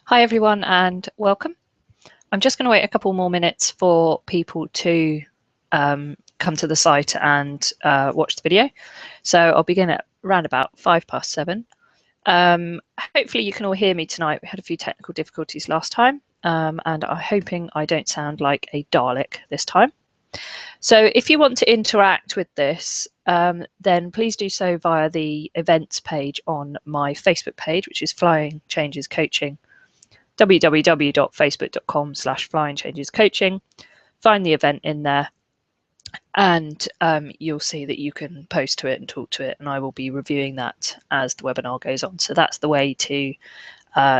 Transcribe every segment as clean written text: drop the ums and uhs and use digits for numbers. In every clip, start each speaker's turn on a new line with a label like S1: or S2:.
S1: Hi everyone and welcome. I'm just going to wait a couple more minutes for people to come to the site and watch the video. So I'll begin at around about 7:05. Hopefully you can all hear me tonight. We had a few technical difficulties last time and I'm hoping I don't sound like a Dalek this time. So if you want to interact with this, then please do so via the events page on my Facebook page, which is Flying Changes Coaching. www.facebook.com/flyingchangescoaching. Find the event in there and you'll see that you can post to it and talk to it, and I will be reviewing that as the webinar goes on. So that's the way to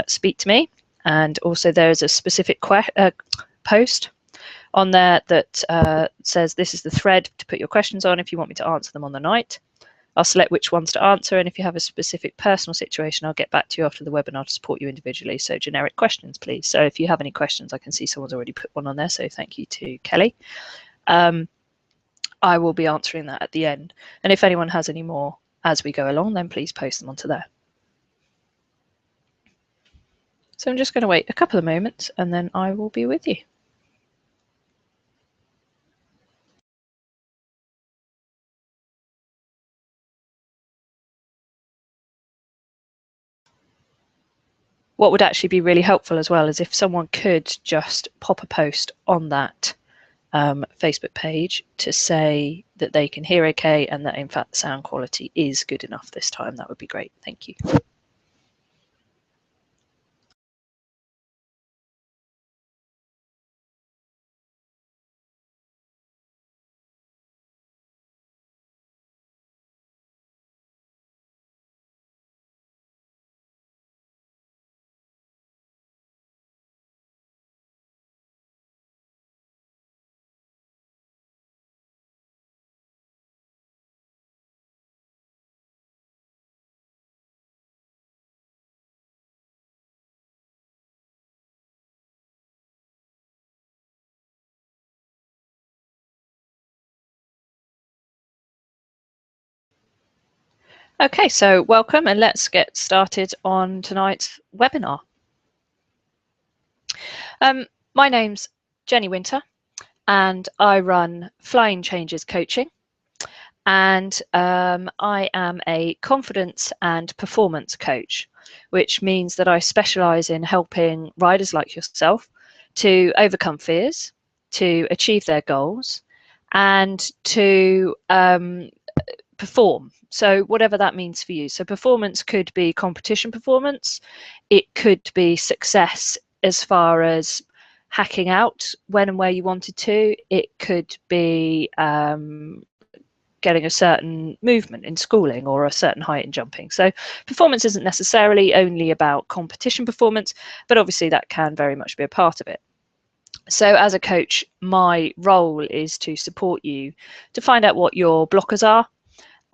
S1: speak to me. And also there's a specific post on there that says this is the thread to put your questions on if you want me to answer them on the night. I'll select which ones to answer, and if you have a specific personal situation, I'll get back to you after the webinar to support you individually. So generic questions, please. So if you have any questions, I can see someone's already put one on there, so thank you to Kelly. I will be answering that at the end. And if anyone has any more as we go along, then please post them onto there. So I'm just going to wait a couple of moments and then I will be with you. What would actually be really helpful as well is if someone could just pop a post on that Facebook page to say that they can hear okay and that in fact the sound quality is good enough this time. That would be great. Thank you. Okay, so welcome and let's get started on tonight's webinar. My name's Jenni Winter and I run Flying Changes Coaching, and I am a confidence and performance coach, which means that I specialise in helping riders like yourself to overcome fears, to achieve their goals, and to perform. So whatever that means for you. So performance could be competition performance. It could be success as far as hacking out when and where you wanted to. It could be getting a certain movement in schooling or a certain height in jumping. So performance isn't necessarily only about competition performance, but obviously that can very much be a part of it. So as a coach, my role is to support you to find out what your blockers are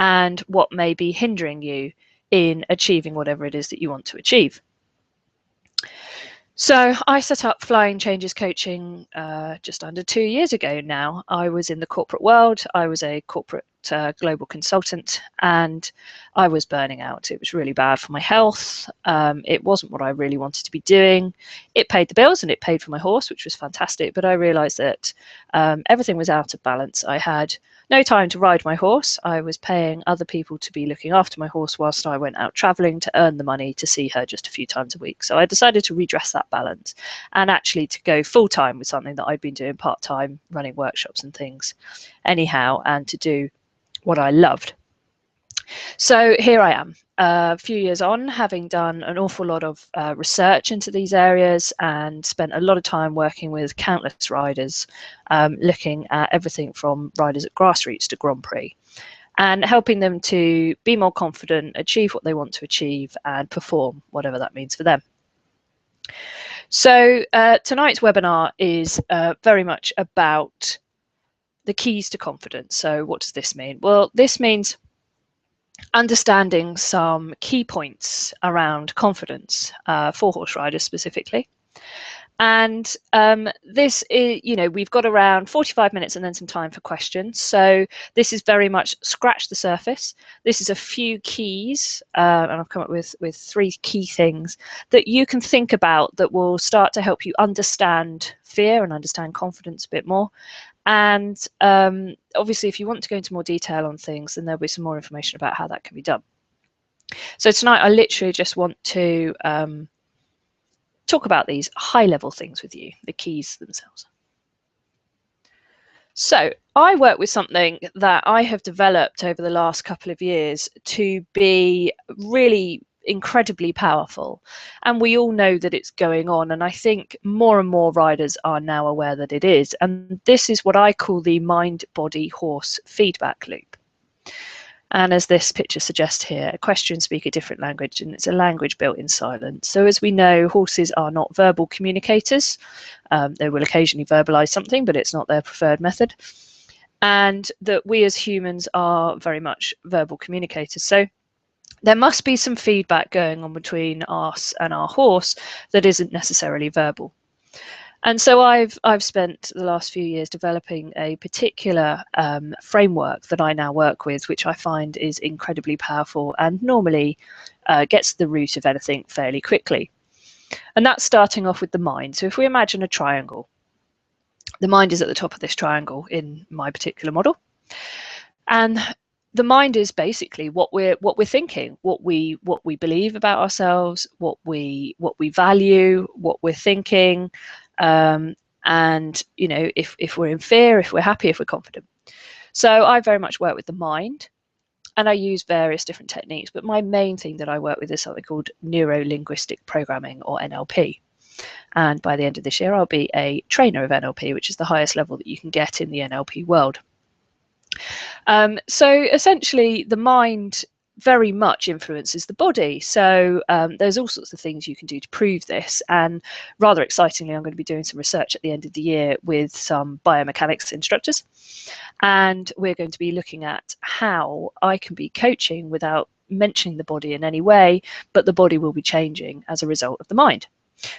S1: and what may be hindering you in achieving whatever it is that you want to achieve. So I set up Flying Changes Coaching just under 2 years ago now. I was in the corporate world. I was a corporate global consultant and I was burning out. It was really bad for my health. It wasn't what I really wanted to be doing. It paid the bills and it paid for my horse, which was fantastic. But I realized that everything was out of balance. I had no time to ride my horse. I was paying other people to be looking after my horse whilst I went out traveling to earn the money to see her just a few times a week. So I decided to redress that balance and actually to go full-time with something that I'd been doing part-time, running workshops and things anyhow, and to do what I loved. So here I am, a few years on, having done an awful lot of research into these areas and spent a lot of time working with countless riders, looking at everything from riders at grassroots to Grand Prix, and helping them to be more confident, achieve what they want to achieve, and perform whatever that means for them. So tonight's webinar is very much about the keys to confidence. So what does this mean? Well, this means understanding some key points around confidence for horse riders specifically, And this is, you know, we've got around 45 minutes and then some time for questions. So this is very much scratch the surface. This is a few keys, and I've come up with 3 key things that you can think about that will start to help you understand fear and understand confidence a bit more. And obviously, if you want to go into more detail on things, then there'll be some more information about how that can be done. So tonight, I literally just want to talk about these high-level things with you, the keys themselves. So I work with something that I have developed over the last couple of years to be really incredibly powerful, and we all know that it's going on, and I think more and more riders are now aware that it is, and this is what I call the mind-body-horse feedback loop. And as this picture suggests here, equestrians speak a different language, and it's a language built in silence. So as we know, horses are not verbal communicators. They will occasionally verbalize something, but it's not their preferred method. And that we as humans are very much verbal communicators. So there must be some feedback going on between us and our horse that isn't necessarily verbal. And so I've spent the last few years developing a particular framework that I now work with, which I find is incredibly powerful and normally gets to the root of anything fairly quickly. And that's starting off with the mind. So if we imagine a triangle, the mind is at the top of this triangle in my particular model. And the mind is basically what we're thinking, what we believe about ourselves, what we value, what we're thinking. And you know, if we're in fear, if we're happy, if we're confident. So I very much work with the mind, and I use various different techniques, but my main thing that I work with is something called neuro-linguistic programming, or NLP. And by the end of this year, I'll be a trainer of NLP, which is the highest level that you can get in the NLP world. So essentially, the mind very much influences the body. So there's all sorts of things you can do to prove this. And rather excitingly, I'm going to be doing some research at the end of the year with some biomechanics instructors. And we're going to be looking at how I can be coaching without mentioning the body in any way, but the body will be changing as a result of the mind,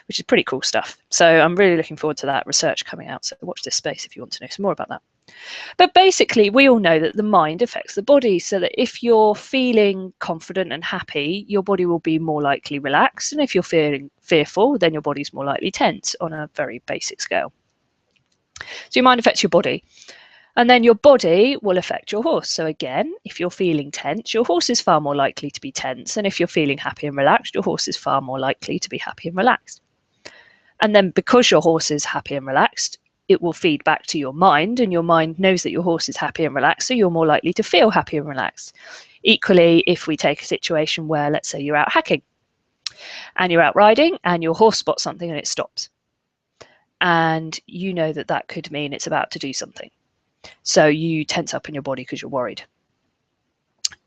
S1: which is pretty cool stuff. So I'm really looking forward to that research coming out. So watch this space if you want to know some more about that. But basically, we all know that the mind affects the body, so that if you're feeling confident and happy, your body will be more likely relaxed. And if you're feeling fearful, then your body's more likely tense on a very basic scale. So your mind affects your body. And then your body will affect your horse. So again, if you're feeling tense, your horse is far more likely to be tense. And if you're feeling happy and relaxed, your horse is far more likely to be happy and relaxed. And then because your horse is happy and relaxed, it will feed back to your mind, and your mind knows that your horse is happy and relaxed, so you're more likely to feel happy and relaxed. Equally, if we take a situation where, let's say, you're out hacking and you're out riding and your horse spots something and it stops, and you know that that could mean it's about to do something. So you tense up in your body because you're worried.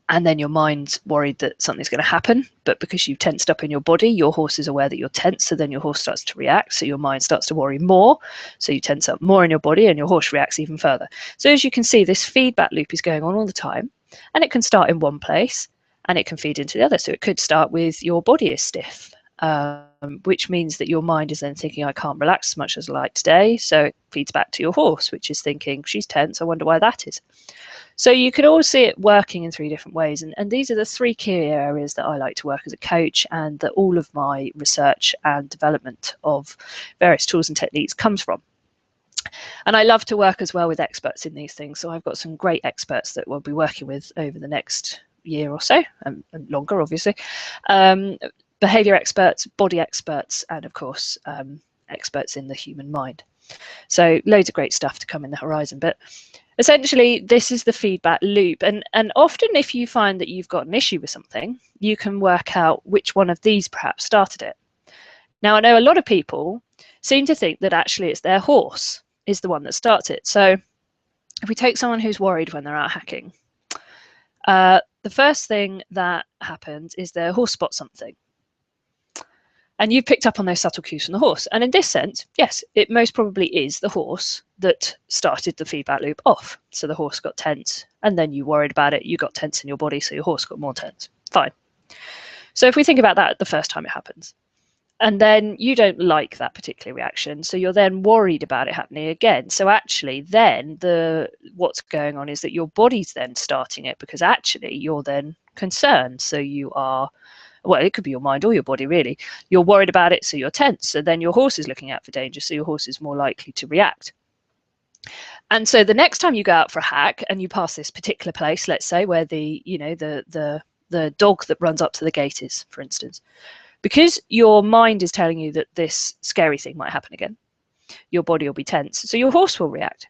S1: And then your mind's worried that something's going to happen, but because you've tensed up in your body, your horse is aware that you're tense, so then your horse starts to react, so your mind starts to worry more, so you tense up more in your body and your horse reacts even further. So as you can see, this feedback loop is going on all the time, and it can start in one place and it can feed into the other. So it could start with your body is stiff, which means that your mind is then thinking, I can't relax as much as I like today, so it feeds back to your horse, which is thinking, she's tense, I wonder why that is. So you can all see it working in 3 different ways. And these are the 3 key areas that I like to work as a coach, and that all of my research and development of various tools and techniques comes from. And I love to work as well with experts in these things. So I've got some great experts that we'll be working with over the next year or so, and longer, obviously. Behavior experts, body experts, and of course, experts in the human mind. So loads of great stuff to come in the horizon. But essentially, this is the feedback loop. And often if you find that you've got an issue with something, you can work out which one of these perhaps started it. Now, I know a lot of people seem to think that actually it's their horse is the one that starts it. So if we take someone who's worried when they're out hacking, the first thing that happens is their horse spots something. And you've picked up on those subtle cues from the horse. And in this sense, yes, it most probably is the horse that started the feedback loop off. So the horse got tense, and then you worried about it, you got tense in your body, so your horse got more tense. Fine. So if we think about that the first time it happens, And then you don't like that particular reaction, so you're then worried about it happening again. So actually then what's going on is that your body's then starting it, because actually you're then concerned. So you are, well, it could be your mind or your body really. You're worried about it, so you're tense. So then your horse is looking out for danger, so your horse is more likely to react. And so the next time you go out for a hack and you pass this particular place, let's say where the dog that runs up to the gate is, for instance, because your mind is telling you that this scary thing might happen again, your body will be tense, so your horse will react.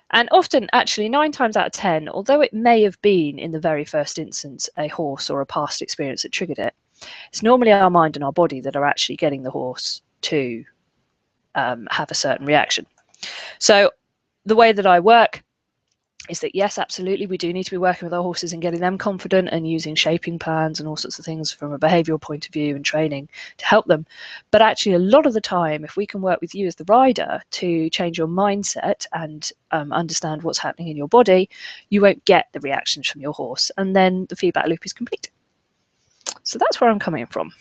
S1: And often, actually, 9 times out of 10, although it may have been in the very first instance a horse or a past experience that triggered it, it's normally our mind and our body that are actually getting the horse to have a certain reaction. So the way that I work is that, yes, absolutely, we do need to be working with our horses and getting them confident and using shaping plans and all sorts of things from a behavioural point of view and training to help them. But actually, a lot of the time, if we can work with you as the rider to change your mindset and understand what's happening in your body, you won't get the reactions from your horse, and then the feedback loop is complete. So that's where I'm coming from.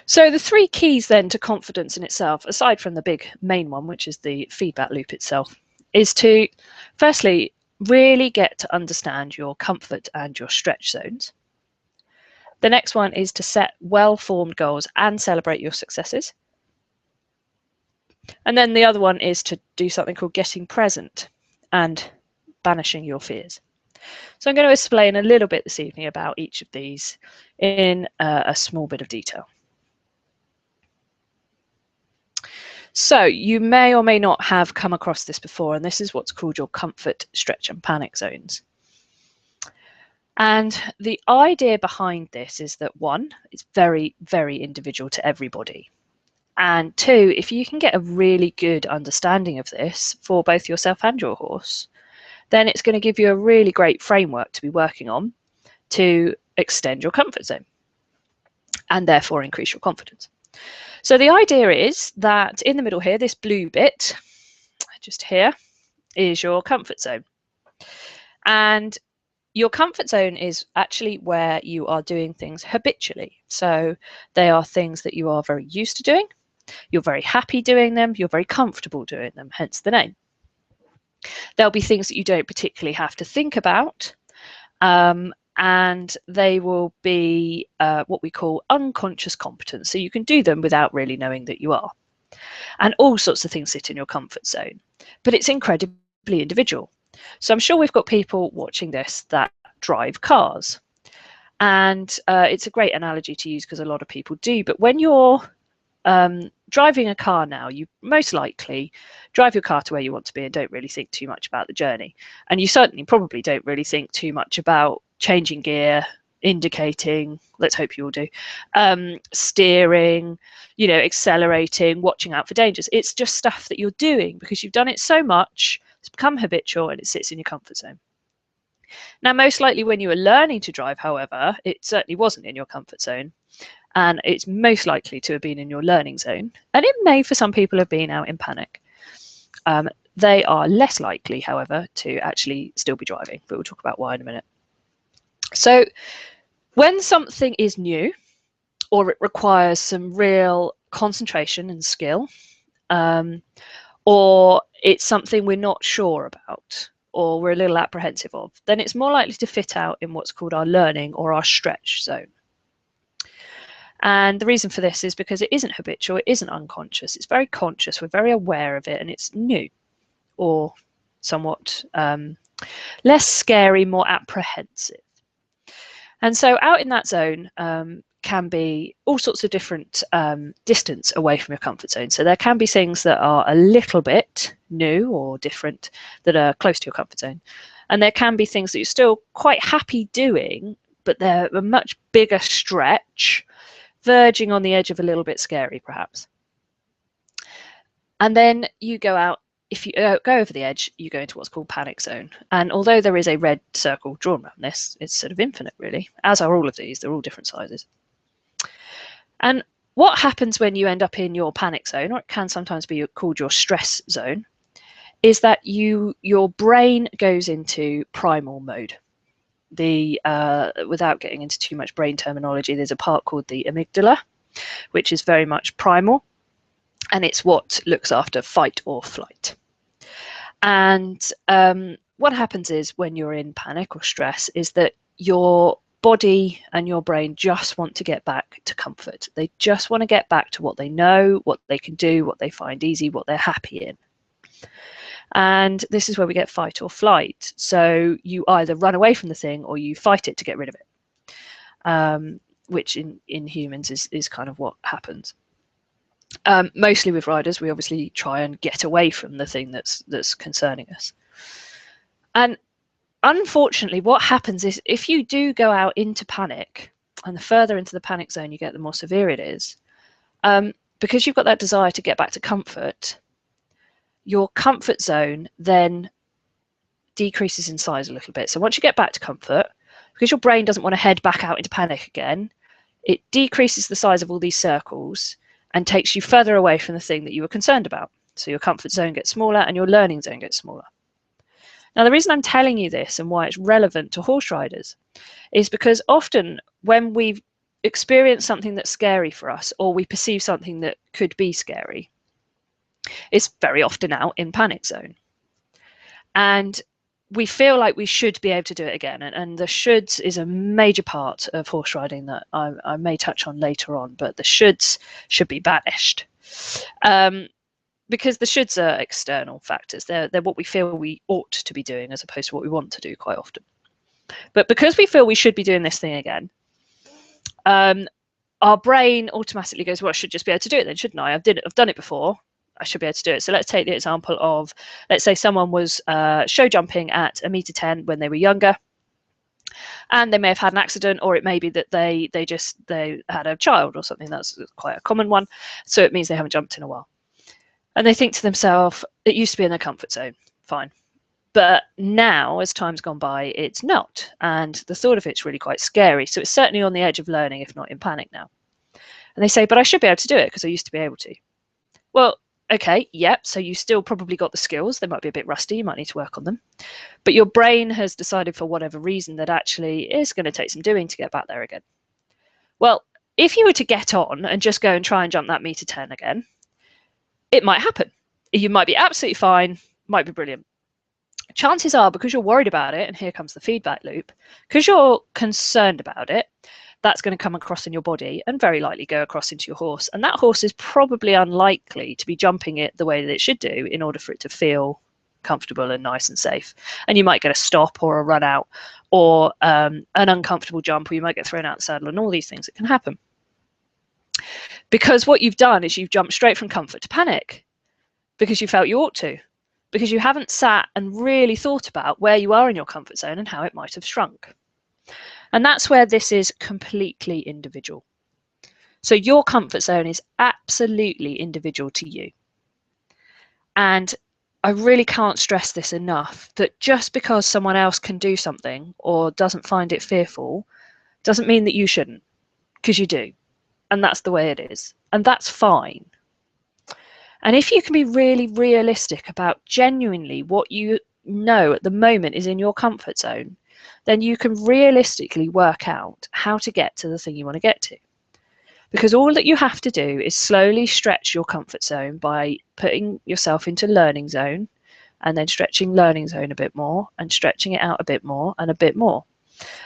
S1: So the 3 keys then to confidence in itself, aside from the big main one, which is the feedback loop itself, is to firstly really get to understand your comfort and your stretch zones. The next one is to set well-formed goals and celebrate your successes. And then the other one is to do something called getting present and banishing your fears. So I'm going to explain a little bit this evening about each of these in a small bit of detail. So you may or may not have come across this before, and this is what's called your comfort, stretch and panic zones. And the idea behind this is that 1, it's very, very individual to everybody. And 2, if you can get a really good understanding of this for both yourself and your horse, then it's going to give you a really great framework to be working on to extend your comfort zone and therefore increase your confidence. So the idea is that in the middle here, this blue bit, just here, is your comfort zone. And your comfort zone is actually where you are doing things habitually. So they are things that you are very used to doing, you're very happy doing them, you're very comfortable doing them, hence the name. There'll be things that you don't particularly have to think about, and they will be what we call unconscious competence. So you can do them without really knowing that you are. And all sorts of things sit in your comfort zone, but it's incredibly individual. So I'm sure we've got people watching this that drive cars. And it's a great analogy to use because a lot of people do. But when you're driving a car now, you most likely drive your car to where you want to be and don't really think too much about the journey. And you certainly probably don't really think too much about changing gear, indicating, let's hope you all do, steering, you know, accelerating, watching out for dangers. It's just stuff that you're doing because you've done it so much, it's become habitual and it sits in your comfort zone. Now, most likely when you were learning to drive, however, it certainly wasn't in your comfort zone. And it's most likely to have been in your learning zone. And it may, for some people, have been out in panic. They are less likely, however, to actually still be driving, but we'll talk about why in a minute. So when something is new, or it requires some real concentration and skill, or it's something we're not sure about, or we're a little apprehensive of, then it's more likely to fit out in what's called our learning or our stretch zone. And the reason for this is because it isn't habitual, it isn't unconscious, it's very conscious, we're very aware of it, and it's new or somewhat less scary, more apprehensive. And so out in that zone can be all sorts of different distance away from your comfort zone. So there can be things that are a little bit new or different that are close to your comfort zone. And there can be things that you're still quite happy doing, but they're a much bigger stretch, verging on the edge of a little bit scary, perhaps. And then you go out, if you go over the edge, you go into what's called panic zone. And although there is a red circle drawn around this, it's sort of infinite, really, as are all of these. They're all different sizes. And what happens when you end up in your panic zone, or it can sometimes be called your stress zone, is that your brain goes into primal mode. without getting into too much brain terminology, there's a part called the amygdala, which is very much primal, and it's what looks after fight or flight. And what happens is when you're in panic or stress is that your body and your brain just want to get back to comfort. They just want to get back to what they know, what they can do, what they find easy, what they're happy in. And this is where we get fight or flight. So you either run away from the thing or you fight it to get rid of it, which in humans is kind of what happens. Mostly with riders, we obviously try and get away from the thing that's concerning us. And unfortunately, what happens is if you do go out into panic, and the further into the panic zone you get, the more severe it is, because you've got that desire to get back to comfort, your comfort zone then decreases in size a little bit. So once you get back to comfort, because your brain doesn't want to head back out into panic again, it decreases the size of all these circles and takes you further away from the thing that you were concerned about. So your comfort zone gets smaller and your learning zone gets smaller. Now, the reason I'm telling you this and why it's relevant to horse riders is because often when we experience something that's scary for us, or we perceive something that could be scary, it's very often out in panic zone. And we feel like we should be able to do it again. And the shoulds is a major part of horse riding that I may touch on later on, but the shoulds should be banished. Because the shoulds are external factors. They're what we feel we ought to be doing as opposed to what we want to do quite often. But because we feel we should be doing this thing again, our brain automatically goes, well, I should just be able to do it then, shouldn't I? I've done it before. I should be able to do it. So let's take the example of, let's say someone was show jumping at 1.10 m when they were younger, and they may have had an accident, or it may be that they had a child or something. That's quite a common one. So it means they haven't jumped in a while. And they think to themselves, it used to be in their comfort zone, fine. But now, as time's gone by, it's not. And the thought of it's really quite scary. So it's certainly on the edge of learning, if not in panic now. And they say, but I should be able to do it because I used to be able to. Well, okay, yep, so you still probably got the skills. They might be a bit rusty, you might need to work on them. But your brain has decided for whatever reason that actually is going to take some doing to get back there again. Well, if you were to get on and just go and try and jump that 1.10 m again, it might happen. You might be absolutely fine, might be brilliant. Chances are, because you're worried about it, and here comes the feedback loop, because you're concerned about it, that's going to come across in your body and very likely go across into your horse. And that horse is probably unlikely to be jumping it the way that it should do in order for it to feel comfortable and nice and safe. And you might get a stop or a run out or an uncomfortable jump, or you might get thrown out the saddle, and all these things that can happen. Because what you've done is you've jumped straight from comfort to panic because you felt you ought to, because you haven't sat and really thought about where you are in your comfort zone and how it might have shrunk. And that's where this is completely individual. So your comfort zone is absolutely individual to you. And I really can't stress this enough, that just because someone else can do something or doesn't find it fearful doesn't mean that you shouldn't, because you do. And that's the way it is. And that's fine. And if you can be really realistic about genuinely what you know at the moment is in your comfort zone, then you can realistically work out how to get to the thing you want to get to. Because all that you have to do is slowly stretch your comfort zone by putting yourself into learning zone, and then stretching learning zone a bit more, and stretching it out a bit more and a bit more.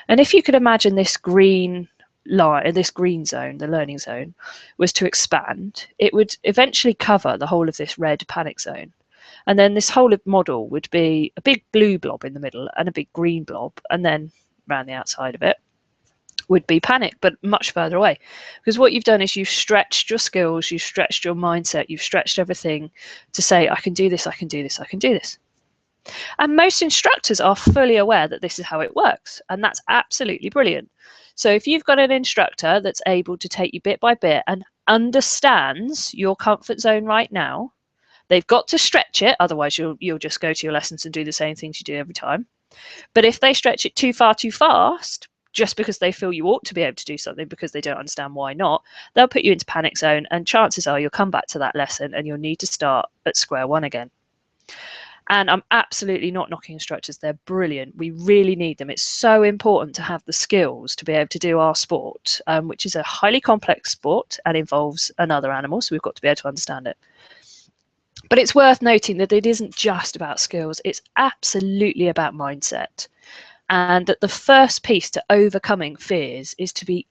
S1: And if you could imagine this green line, this green zone, the learning zone, was to expand, it would eventually cover the whole of this red panic zone. And then this whole model would be a big blue blob in the middle and a big green blob, and then around the outside of it would be panic, but much further away. Because what you've done is you've stretched your skills, you've stretched your mindset, you've stretched everything to say, I can do this, I can do this, I can do this. And most instructors are fully aware that this is how it works, and that's absolutely brilliant. So if you've got an instructor that's able to take you bit by bit and understands your comfort zone right now, they've got to stretch it, otherwise you'll just go to your lessons and do the same things you do every time. But if they stretch it too far too fast, just because they feel you ought to be able to do something because they don't understand why not, they'll put you into panic zone, and chances are you'll come back to that lesson and you'll need to start at square one again. And I'm absolutely not knocking instructors. They're brilliant. We really need them. It's so important to have the skills to be able to do our sport, which is a highly complex sport and involves another animal. So we've got to be able to understand it. But it's worth noting that it isn't just about skills. It's absolutely about mindset. And that the first piece to overcoming fears is to be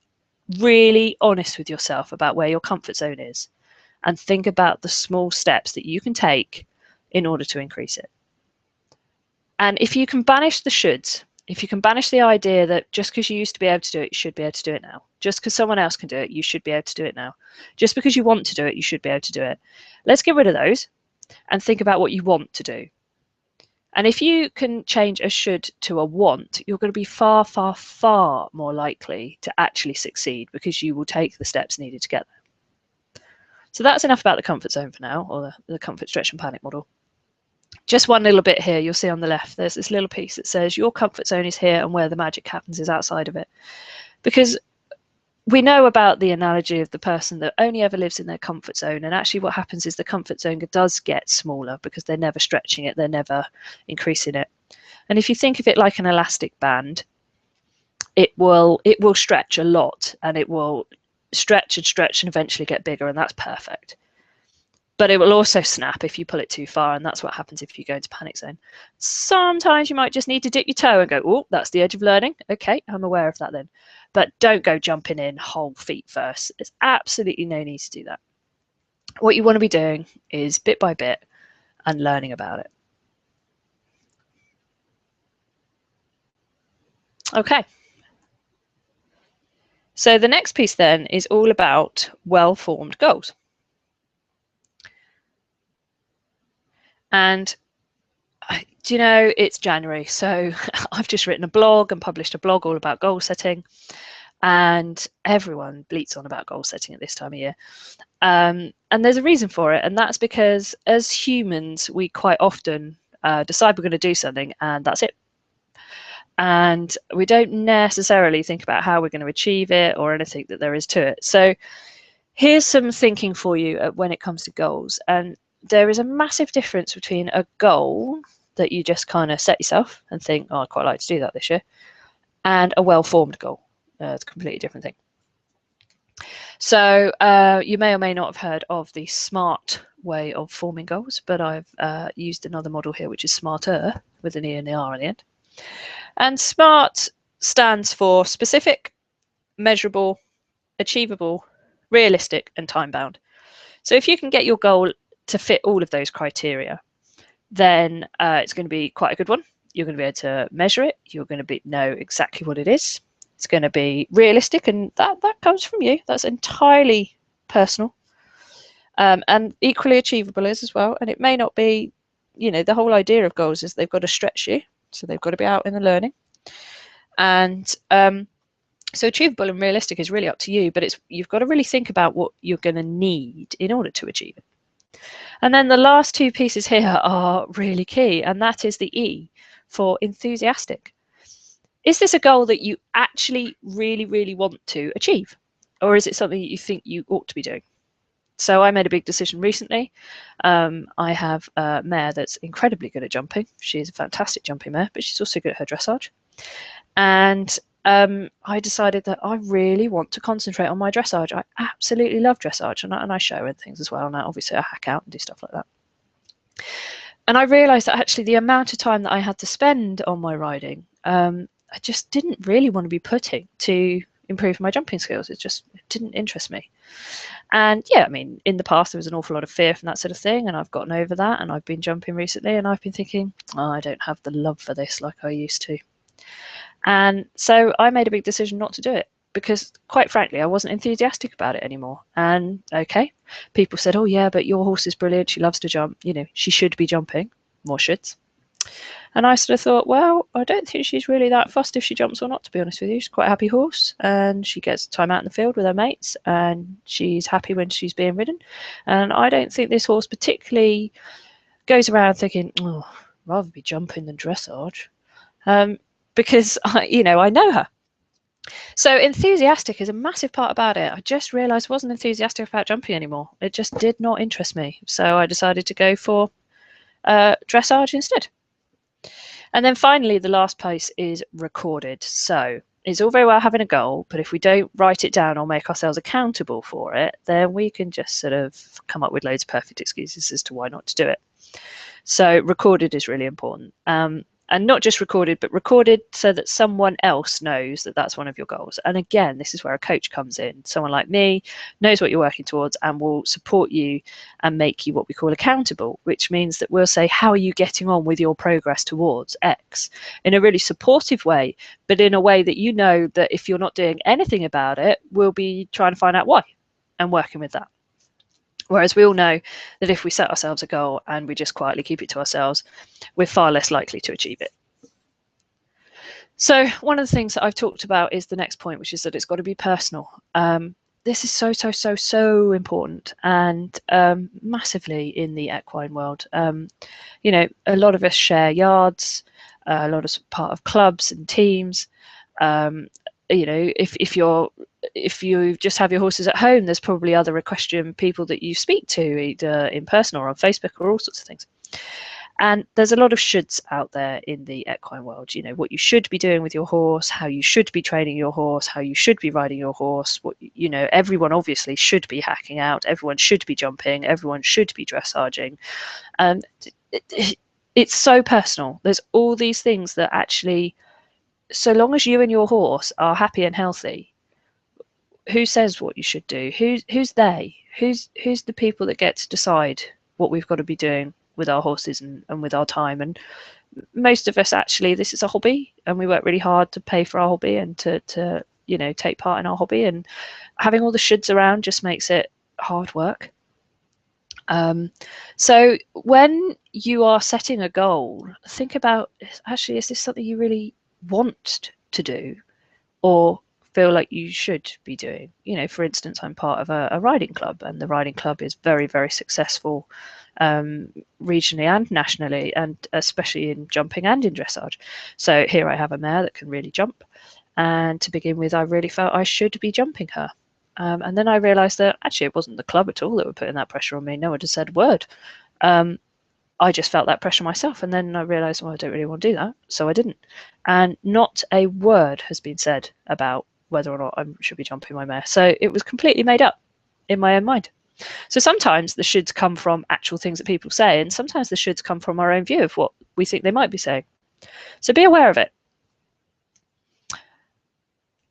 S1: really honest with yourself about where your comfort zone is and think about the small steps that you can take in order to increase it. And if you can banish the shoulds, if you can banish the idea that just because you used to be able to do it, you should be able to do it now. Just because someone else can do it, you should be able to do it now. Just because you want to do it, you should be able to do it. Let's get rid of those and think about what you want to do. And if you can change a should to a want, you're going to be far, far, far more likely to actually succeed because you will take the steps needed to get there. So that's enough about the comfort zone for now, or the comfort, stretch and panic model. Just one little bit here, you'll see on the left, there's this little piece that says your comfort zone is here and where the magic happens is outside of it. Because we know about the analogy of the person that only ever lives in their comfort zone, and actually what happens is the comfort zone does get smaller because they're never stretching it, they're never increasing it. And if you think of it like an elastic band, it will stretch a lot, and it will stretch and eventually get bigger, and that's perfect. But it will also snap if you pull it too far, and that's what happens if you go into panic zone. Sometimes you might just need to dip your toe and go, oh, that's the edge of learning. Okay, I'm aware of that then. But don't go jumping in whole feet first. There's absolutely no need to do that. What you want to be doing is bit by bit and learning about it. Okay. So the next piece then is all about well-formed goals. And do you know, it's January, so I've just written a blog and published a blog all about goal setting, and everyone bleats on about goal setting at this time of year. And there's a reason for it, and that's because as humans, we quite often decide we're going to do something and that's it. And we don't necessarily think about how we're going to achieve it or anything that there is to it. So here's some thinking for you when it comes to goals. And there is a massive difference between a goal that you just kind of set yourself and think, oh, I'd quite like to do that this year, and a well-formed goal. It's a completely different thing. So you may or may not have heard of the SMART way of forming goals, but I've used another model here, which is SMARTer, with an E and the R on the end. And SMART stands for specific, measurable, achievable, realistic, and time-bound. So if you can get your goal to fit all of those criteria, then it's going to be quite a good one. You're going to be able to measure it. You're going to know exactly what it is. It's going to be realistic, and that comes from you. That's entirely personal, and equally achievable as well. And it may not be, you know, the whole idea of goals is they've got to stretch you, so they've got to be out in the learning. And so achievable and realistic is really up to you, but you've got to really think about what you're going to need in order to achieve it. And then the last two pieces here are really key, and that is the E for enthusiastic. Is this a goal that you actually really, really want to achieve? Or is it something that you think you ought to be doing? So I made a big decision recently. I have a mare that's incredibly good at jumping. She's a fantastic jumping mare, but she's also good at her dressage. And I decided that I really want to concentrate on my dressage. I absolutely love dressage, and I show and things as well. And obviously I hack out and do stuff like that. And I realised that actually the amount of time that I had to spend on my riding, I just didn't really want to be putting to improve my jumping skills. It didn't interest me. And yeah, I mean, in the past there was an awful lot of fear from that sort of thing, and I've gotten over that, and I've been jumping recently, and I've been thinking, oh, I don't have the love for this like I used to. And so I made a big decision not to do it, because quite frankly I wasn't enthusiastic about it anymore. And okay, people said, oh yeah, but your horse is brilliant, she loves to jump, you know, she should be jumping, more shoulds. And I sort of thought, well, I don't think she's really that fussed if she jumps or not, to be honest with you. She's quite a happy horse, and she gets time out in the field with her mates, and she's happy when she's being ridden. And I don't think this horse particularly goes around thinking, oh, I'd rather be jumping than dressage, because I know her. So enthusiastic is a massive part about it. I just realised I wasn't enthusiastic about jumping anymore. It just did not interest me. So I decided to go for dressage instead. And then finally, the last piece is recorded. So it's all very well having a goal, but if we don't write it down or make ourselves accountable for it, then we can just sort of come up with loads of perfect excuses as to why not to do it. So recorded is really important. And not just recorded, but recorded so that someone else knows that that's one of your goals. And again, this is where a coach comes in. Someone like me knows what you're working towards and will support you and make you what we call accountable, which means that we'll say, how are you getting on with your progress towards X, in a really supportive way, but in a way that you know that if you're not doing anything about it, we'll be trying to find out why and working with that. Whereas we all know that if we set ourselves a goal and we just quietly keep it to ourselves, we're far less likely to achieve it. So one of the things that I've talked about is the next point, which is that it's got to be personal. This is so important, and massively in the equine world. You know, a lot of us share yards, a lot of part of clubs and teams. You know, if you just have your horses at home, there's probably other equestrian people that you speak to, either in person or on Facebook or all sorts of things. And there's a lot of shoulds out there in the equine world. You know, what you should be doing with your horse, how you should be training your horse, how you should be riding your horse. What, you know, everyone obviously should be hacking out, everyone should be jumping, everyone should be dressaging. And it's so personal. There's all these things that actually, so long as you and your horse are happy and healthy, who says what you should do? Who's they? Who's the people that get to decide what we've got to be doing with our horses and with our time? And most of us, actually, this is a hobby, and we work really hard to pay for our hobby and to you know, take part in our hobby. And having all the shoulds around just makes it hard work. So when you are setting a goal, think about, actually, is this something you really want to do or feel like you should be doing? You know, for instance, I'm part of a riding club, and the riding club is very successful regionally and nationally, and especially in jumping and in dressage. So here I have a mare that can really jump, and to begin with I really felt I should be jumping her. And then I realized that actually it wasn't the club at all that were putting that pressure on me. No one had said a word. I just felt that pressure myself, and then I realized, well, I don't really want to do that, so I didn't. And not a word has been said about whether or not I should be jumping my mare. So it was completely made up in my own mind. So sometimes the shoulds come from actual things that people say, and sometimes the shoulds come from our own view of what we think they might be saying. So be aware of it.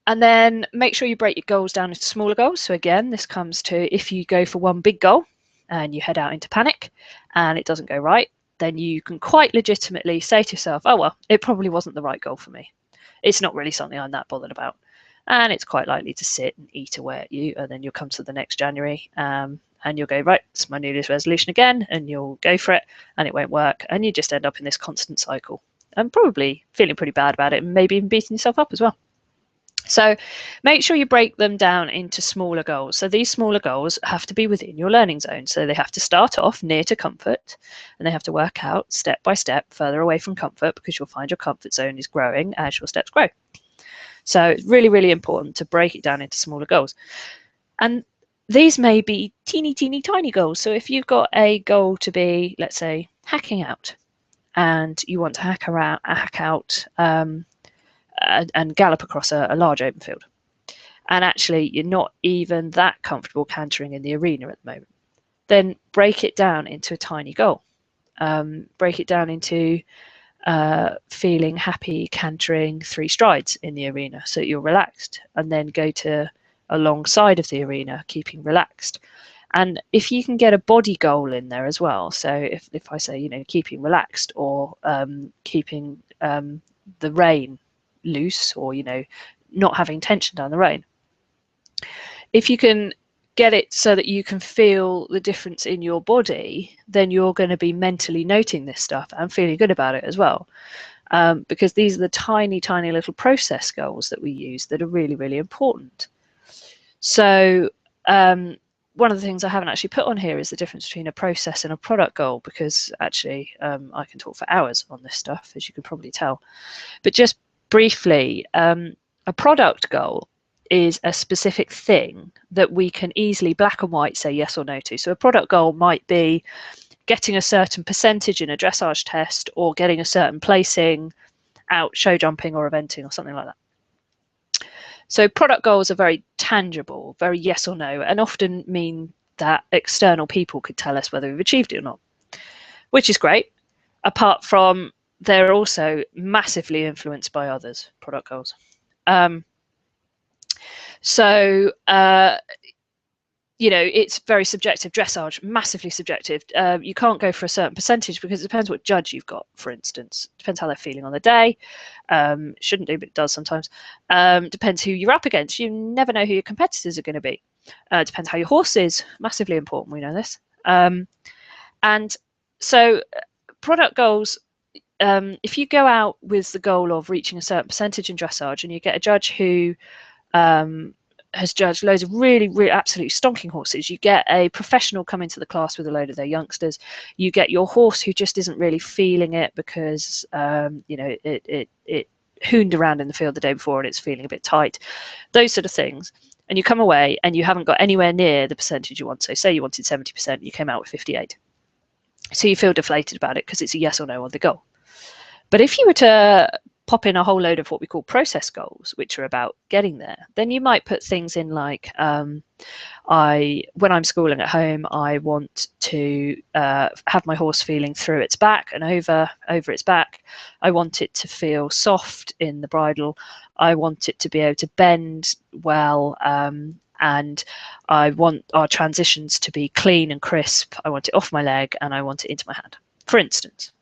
S1: And then make sure you break your goals down into smaller goals. So again, this comes to, if you go for one big goal and you head out into panic and it doesn't go right, then you can quite legitimately say to yourself, oh, well, it probably wasn't the right goal for me. It's not really something I'm that bothered about. And it's quite likely to sit and eat away at you. And then you'll come to the next January and you'll go, right, it's my New Year's resolution again. And you'll go for it and it won't work. And you just end up in this constant cycle and probably feeling pretty bad about it and maybe even beating yourself up as well. So make sure you break them down into smaller goals. So these smaller goals have to be within your learning zone. So they have to start off near to comfort, and they have to work out step by step further away from comfort, because you'll find your comfort zone is growing as your steps grow. So it's really important to break it down into smaller goals. And these may be teeny tiny goals. So if you've got a goal to be, let's say, hacking out, and you want to hack out and gallop across a large open field, and actually you're not even that comfortable cantering in the arena at the moment, then break it down into a tiny goal. Break it down into feeling happy cantering 3 strides in the arena so that you're relaxed, and then go to alongside of the arena keeping relaxed. And if you can get a body goal in there as well, so if I say, you know, keeping relaxed, or keeping the rein loose, or, you know, not having tension down the rein, if you can get it so that you can feel the difference in your body, then you're going to be mentally noting this stuff and feeling good about it as well, because these are the tiny little process goals that we use that are really important. So one of the things I haven't actually put on here is the difference between a process and a product goal, because actually I can talk for hours on this stuff, as you can probably tell. But just briefly, a product goal is a specific thing that we can easily black and white say yes or no to. So a product goal might be getting a certain percentage in a dressage test or getting a certain placing out show jumping or eventing or something like that. So product goals are very tangible, very yes or no, and often mean that external people could tell us whether we've achieved it or not, which is great, apart from they're also massively influenced by others, product goals. You know, it's very subjective. Dressage, massively subjective. You can't go for a certain percentage because it depends what judge you've got, for instance. Depends how they're feeling on the day. Shouldn't do, but it does sometimes. Depends who you're up against. You never know who your competitors are going to be. Depends how your horse is. Massively important, we know this. And so product goals, if you go out with the goal of reaching a certain percentage in dressage and you get a judge who has judged loads of really absolutely stonking horses, you get a professional come into the class with a load of their youngsters, you get your horse who just isn't really feeling it because you know, it hooned around in the field the day before and it's feeling a bit tight, those sort of things, and you come away and you haven't got anywhere near the percentage you want. So say you wanted 70%, you came out with 58, so you feel deflated about it because it's a yes or no on the goal. But if you were to pop in a whole load of what we call process goals, which are about getting there, then you might put things in like, when I'm schooling at home, I want to have my horse feeling through its back and over its back. I want it to feel soft in the bridle. I want it to be able to bend well, and I want our transitions to be clean and crisp. I want it off my leg and I want it into my hand, for instance.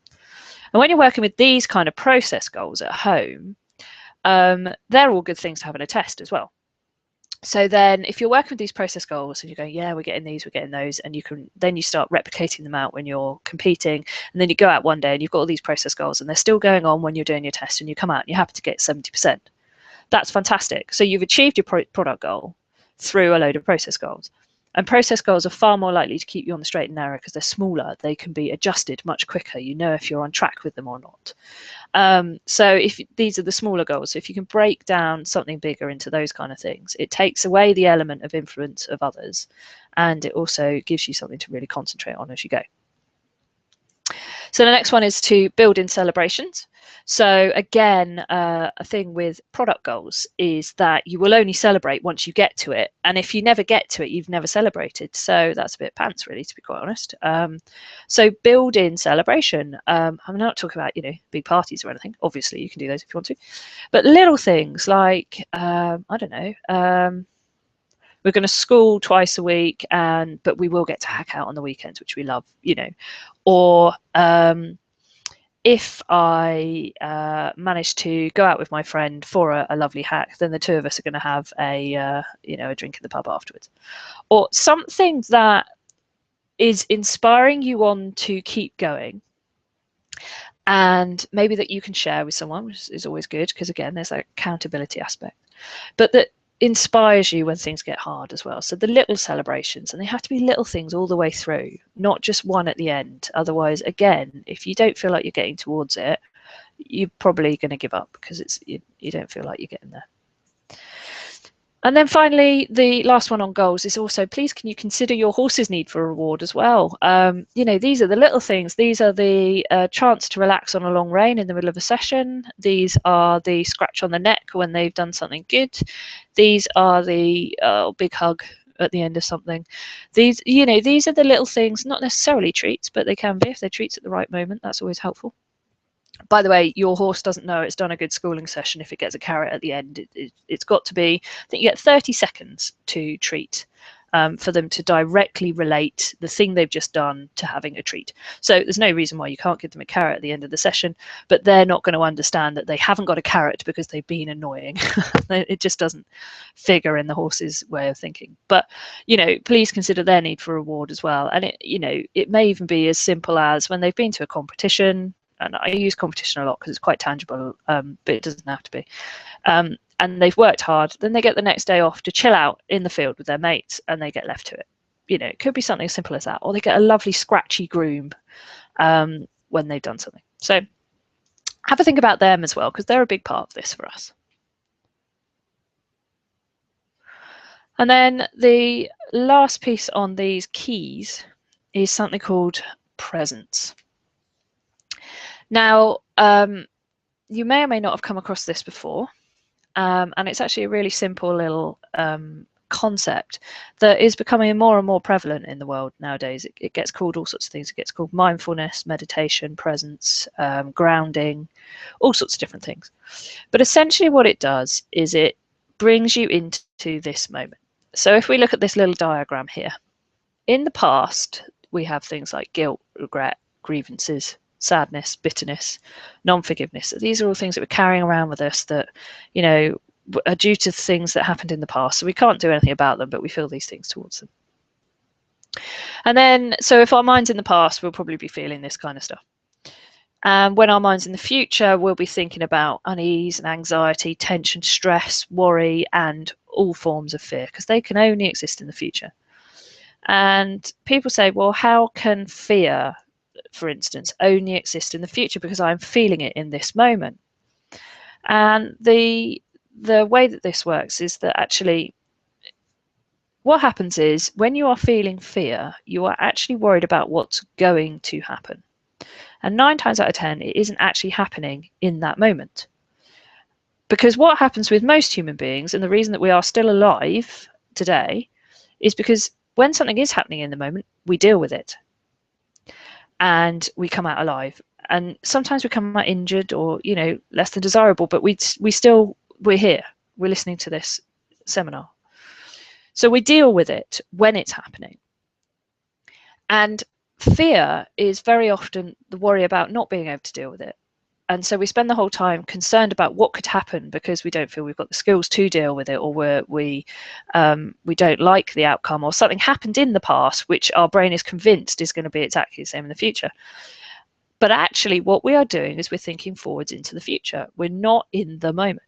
S1: And when you're working with these kind of process goals at home, they're all good things to have in a test as well. So then if you're working with these process goals and you're going, yeah, we're getting these, we're getting those, and then you start replicating them out when you're competing, and then you go out one day and you've got all these process goals and they're still going on when you're doing your test, and you come out and you happen to get 70%. That's fantastic. So you've achieved your product goal through a load of process goals. And process goals are far more likely to keep you on the straight and narrow because they're smaller. They can be adjusted much quicker. You know if you're on track with them or not. So if these are the smaller goals, so if you can break down something bigger into those kind of things, it takes away the element of influence of others, and it also gives you something to really concentrate on as you go. So the next one is to build in celebrations. So again, a thing with product goals is that you will only celebrate once you get to it. And if you never get to it, you've never celebrated. So that's a bit pants, really, to be quite honest. So build in celebration. I'm not talking about, you know, big parties or anything. Obviously, you can do those if you want to. But little things like, I don't know, we're going to school twice a week, but we will get to hack out on the weekends, which we love, you know. Or if I manage to go out with my friend for a lovely hack, then the two of us are going to have a you know, a drink in the pub afterwards, or something that is inspiring you on to keep going, and maybe that you can share with someone, which is always good because again, there's that accountability aspect, but that inspires you when things get hard as well. So the little celebrations, and they have to be little things all the way through, not just one at the end. Otherwise, again, if you don't feel like you're getting towards it, you're probably going to give up because you don't feel like you're getting there. And then finally, the last one on goals is also, please can you consider your horse's need for a reward as well. You know, these are the little things. These are the chance to relax on a long rein in the middle of a session. These are the scratch on the neck when they've done something good. These are the big hug at the end of something. These, you know, these are the little things, not necessarily treats, but they can be if they're treats at the right moment. That's always helpful. By the way, your horse doesn't know it's done a good schooling session if it gets a carrot at the end. It's got to be, I think you get 30 seconds to treat for them to directly relate the thing they've just done to having a treat. So there's no reason why you can't give them a carrot at the end of the session, but they're not going to understand that they haven't got a carrot because they've been annoying. It just doesn't figure in the horse's way of thinking. But, you know, please consider their need for reward as well. And it, you know, it may even be as simple as when they've been to a competition, and I use competition a lot because it's quite tangible, but it doesn't have to be. And they've worked hard, then they get the next day off to chill out in the field with their mates and they get left to it. You know, it could be something as simple as that, or they get a lovely scratchy groom when they've done something. So have a think about them as well, because they're a big part of this for us. And then the last piece on these keys is something called presence. Now, you may or may not have come across this before, and it's actually a really simple little concept that is becoming more and more prevalent in the world nowadays. It gets called all sorts of things. It gets called mindfulness, meditation, presence, grounding, all sorts of different things. But essentially what it does is it brings you into this moment. So if we look at this little diagram here, in the past, we have things like guilt, regret, grievances, sadness, bitterness, non-forgiveness. These are all things that we're carrying around with us that, you know, are due to things that happened in the past. So we can't do anything about them, but we feel these things towards them. And then, so if our mind's in the past, we'll probably be feeling this kind of stuff. And when our mind's in the future, we'll be thinking about unease and anxiety, tension, stress, worry, and all forms of fear, because they can only exist in the future. And people say, well, how can fear, for instance, only exist in the future because I'm feeling it in this moment? And the way that this works is that actually what happens is when you are feeling fear, you are actually worried about what's going to happen. And 9 times out of 10, it isn't actually happening in that moment. Because what happens with most human beings, and the reason that we are still alive today, is because when something is happening in the moment, we deal with it. And we come out alive. And sometimes we come out injured or, you know, less than desirable, but we're here. We're listening to this seminar. So we deal with it when it's happening. And fear is very often the worry about not being able to deal with it. And so we spend the whole time concerned about what could happen because we don't feel we've got the skills to deal with it, or we don't like the outcome, or something happened in the past which our brain is convinced is going to be exactly the same in the future. But actually what we are doing is we're thinking forwards into the future. We're not in the moment.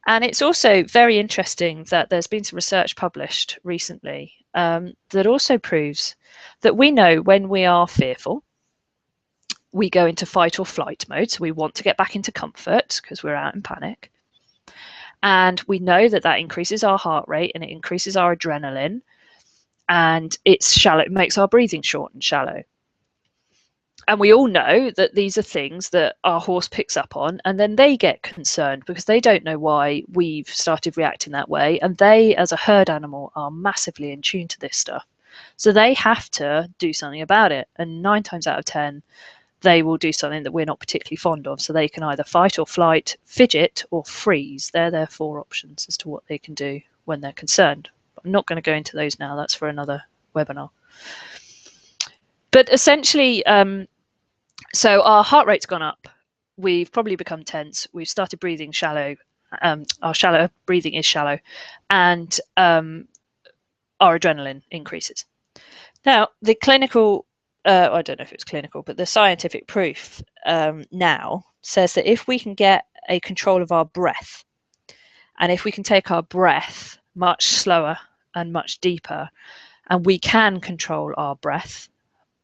S1: And it's also very interesting that there's been some research published recently that also proves that we know when we are fearful, we go into fight or flight mode. So we want to get back into comfort because we're out in panic. And we know that that increases our heart rate and it increases our adrenaline, and it's shallow, it makes our breathing short and shallow. And we all know that these are things that our horse picks up on, and then they get concerned because they don't know why we've started reacting that way. And they, as a herd animal, are massively in tune to this stuff. So they have to do something about it. And 9 times out of 10, they will do something that we're not particularly fond of. So they can either fight or flight, fidget, or freeze. They're their 4 options as to what they can do when they're concerned. I'm not going to go into those now. That's for another webinar. But essentially, so our heart rate's gone up. We've probably become tense. We've started breathing shallow. Our shallow breathing is shallow, and our adrenaline increases. Now, the clinical, I don't know if it's clinical, but the scientific proof now says that if we can get a control of our breath, and if we can take our breath much slower and much deeper, and we can control our breath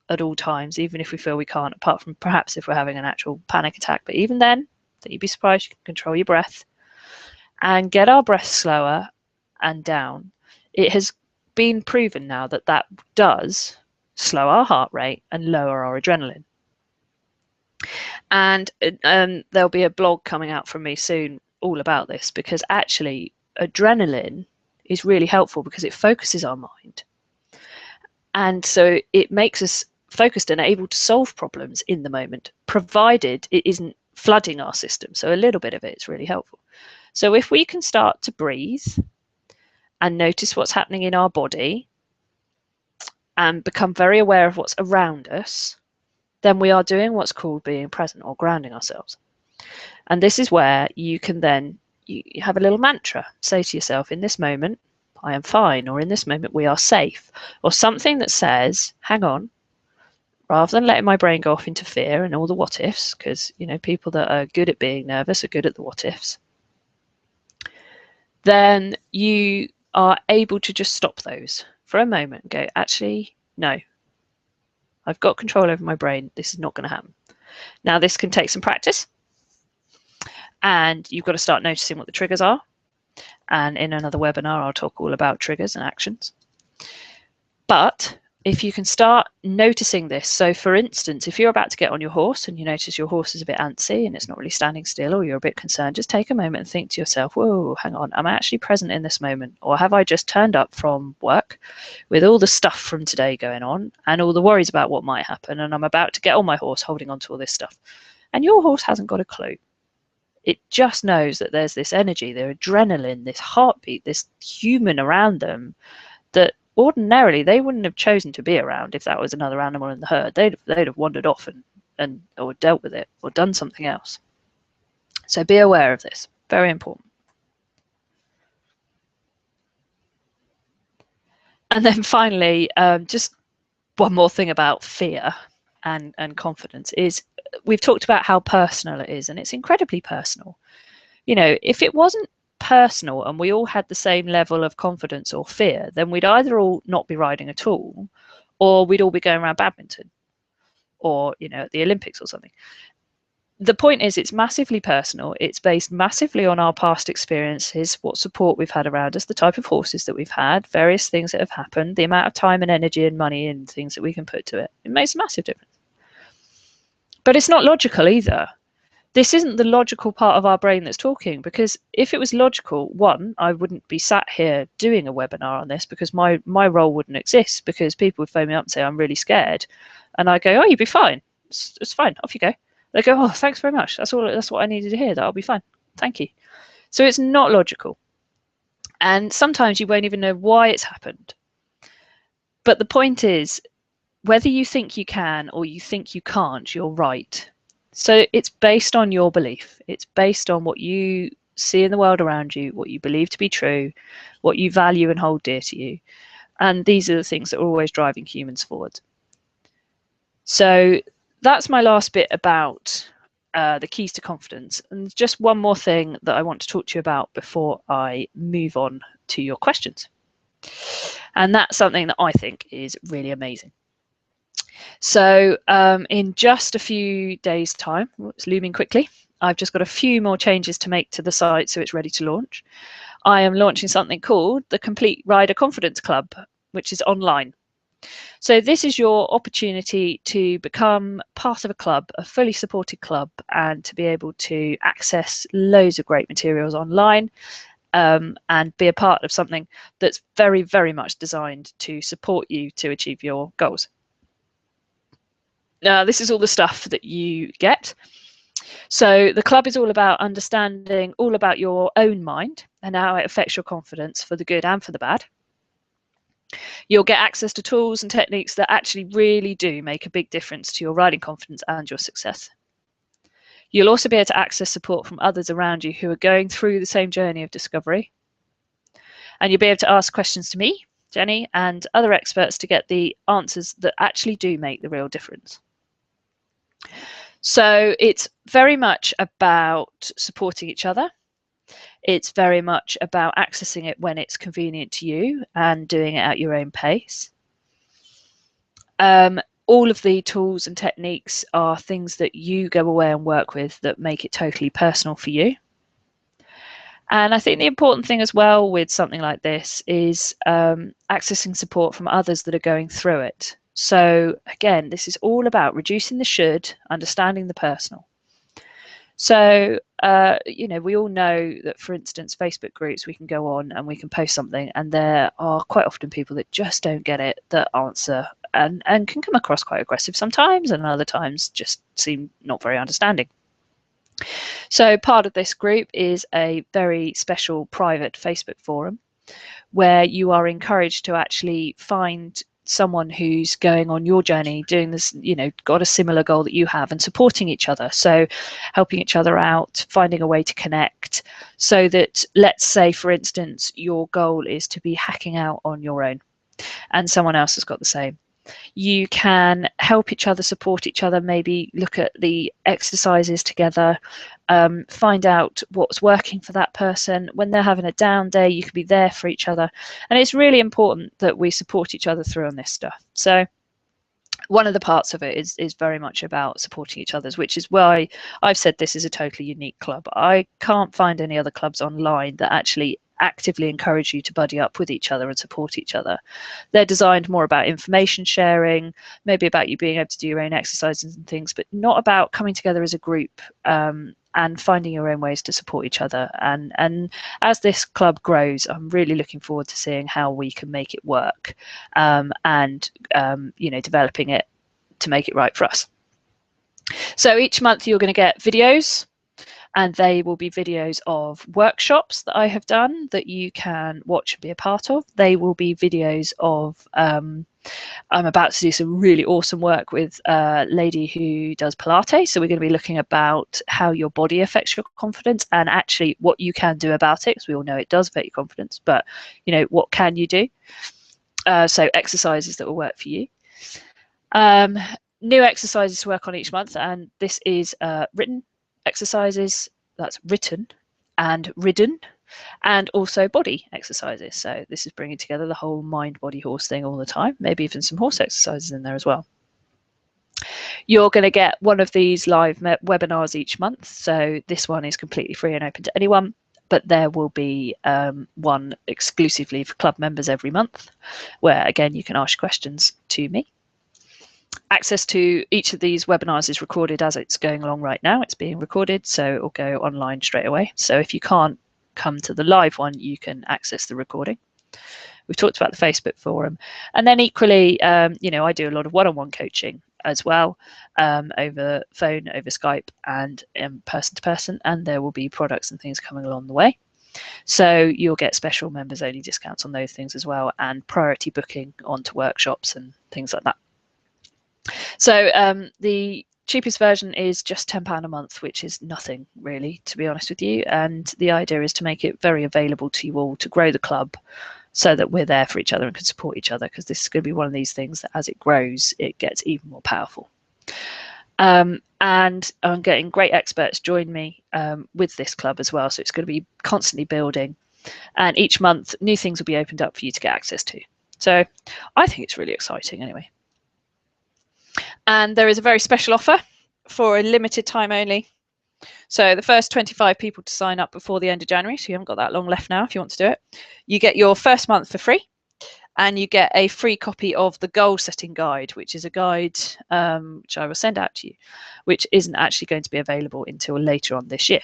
S1: at all times, even if we feel we can't, apart from perhaps if we're having an actual panic attack. But even then, don't you be surprised, you can control your breath and get our breath slower and down. It has been proven now that that does slow our heart rate and lower our adrenaline. And there'll be a blog coming out from me soon all about this, because actually adrenaline is really helpful because it focuses our mind. And so it makes us focused and able to solve problems in the moment, provided it isn't flooding our system. So a little bit of it is really helpful. So if we can start to breathe and notice what's happening in our body and become very aware of what's around us, then we are doing what's called being present or grounding ourselves. And this is where you can then you have a little mantra. Say to yourself, in this moment, I am fine, or in this moment, we are safe, or something that says, hang on, rather than letting my brain go off into fear and all the what ifs, because, you know, people that are good at being nervous are good at the what ifs, then you are able to just stop those for a moment and go, actually, no, I've got control over my brain. This is not going to happen. Now, this can take some practice, and you've got to start noticing what the triggers are. And in another webinar, I'll talk all about triggers and actions. But if you can start noticing this, so for instance, if you're about to get on your horse and you notice your horse is a bit antsy and it's not really standing still, or you're a bit concerned, just take a moment and think to yourself, whoa, hang on, am I actually present in this moment? Or have I just turned up from work with all the stuff from today going on and all the worries about what might happen, and I'm about to get on my horse holding on to all this stuff? And your horse hasn't got a clue. It just knows that there's this energy, their adrenaline, this heartbeat, this human around them that ordinarily they wouldn't have chosen to be around if that was another animal in the herd. They'd have wandered off and or dealt with it or done something else. So be aware of this. Very important. And then finally, just one more thing about fear and confidence is we've talked about how personal it is, and it's incredibly personal. You know, if it wasn't personal and we all had the same level of confidence or fear, then we'd either all not be riding at all, or we'd all be going around badminton or, you know, at the Olympics or something. The point is, it's massively personal. It's based massively on our past experiences, what support we've had around us, the type of horses that we've had, various things that have happened, the amount of time and energy and money and things that we can put to it. It makes a massive difference. But it's not logical either. This isn't the logical part of our brain that's talking, because if it was logical, one, I wouldn't be sat here doing a webinar on this, because my role wouldn't exist, because people would phone me up and say, I'm really scared. And I go, oh, you'll be fine. It's fine. Off you go. They go, oh, thanks very much. That's what I needed to hear, that I'll be fine. Thank you. So it's not logical. And sometimes you won't even know why it's happened. But the point is, whether you think you can or you think you can't, you're right. So it's based on your belief. It's based on what you see in the world around you, what you believe to be true, what you value and hold dear to you. And these are the things that are always driving humans forward. So that's my last bit about the keys to confidence. And just one more thing that I want to talk to you about before I move on to your questions. And that's something that I think is really amazing. So in just a few days' time, it's looming quickly, I've just got a few more changes to make to the site so it's ready to launch. I am launching something called the Complete Rider Confidence Club, which is online. So this is your opportunity to become part of a club, a fully supported club, and to be able to access loads of great materials online and be a part of something that's very, very much designed to support you to achieve your goals. Now, this is all the stuff that you get. So the club is all about understanding all about your own mind and how it affects your confidence for the good and for the bad. You'll get access to tools and techniques that actually really do make a big difference to your riding confidence and your success. You'll also be able to access support from others around you who are going through the same journey of discovery. And you'll be able to ask questions to me, Jenny, and other experts to get the answers that actually do make the real difference. So it's very much about supporting each other. It's very much about accessing it when it's convenient to you and doing it at your own pace. All of the tools and techniques are things that you go away and work with that make it totally personal for you. And I think the important thing as well with something like this is accessing support from others that are going through it. So again, this is all about reducing the should, understanding the personal. So, you know, we all know that, for instance, Facebook groups, we can go on and we can post something, and there are quite often people that just don't get it, that answer, and can come across quite aggressive sometimes, and other times just seem not very understanding. So part of this group is a very special private Facebook forum where you are encouraged to actually find someone who's going on your journey, doing this, you know, got a similar goal that you have, and supporting each other. So helping each other out, finding a way to connect, so that, let's say, for instance, your goal is to be hacking out on your own and someone else has got the same. You can help each other, support each other, maybe look at the exercises together, find out what's working for that person. When they're having a down day, you can be there for each other. And it's really important that we support each other through on this stuff. So one of the parts of it is very much about supporting each other's, which is why I've said this is a totally unique club. I can't find any other clubs online that actually actively encourage you to buddy up with each other and support each other. They're designed more about information sharing, maybe about you being able to do your own exercises and things, but not about coming together as a group and finding your own ways to support each other. And as this club grows, I'm really looking forward to seeing how we can make it work, and developing it to make it right for us. So each month you're going to get videos, and they will be videos of workshops that I have done that you can watch and be a part of. They will be videos of I'm about to do some really awesome work with a lady who does Pilates. So we're going to be looking about how your body affects your confidence and actually what you can do about it, because we all know it does affect your confidence, but what can you do? So exercises that will work for you. New exercises to work on each month, and this is written exercises, that's written and ridden, and also body exercises. So this is bringing together the whole mind, body, horse thing all the time, maybe even some horse exercises in there as well. You're going to get one of these live webinars each month. So this one is completely free and open to anyone, but there will be one exclusively for club members every month, where again you can ask questions to me. Access to each of these webinars is recorded as it's going along right now. It's being recorded, so it will go online straight away. So if you can't come to the live one, you can access the recording. We've talked about the Facebook forum. And then equally, I do a lot of one-on-one coaching as well, over phone, over Skype, and person to person, and there will be products and things coming along the way. So you'll get special members only discounts on those things as well, and priority booking onto workshops and things like that. So the cheapest version is just £10 a month, which is nothing really, to be honest with you. And the idea is to make it very available to you all to grow the club so that we're there for each other and can support each other, because this is going to be one of these things that as it grows, it gets even more powerful. And I'm getting great experts join me with this club as well. So it's going to be constantly building. And each month, new things will be opened up for you to get access to. So I think it's really exciting anyway. And there is a very special offer for a limited time only. So the first 25 people to sign up before the end of January, so you haven't got that long left now if you want to do it, you get your first month for free, and you get a free copy of the goal setting guide, which is a guide which I will send out to you, which isn't actually going to be available until later on this year.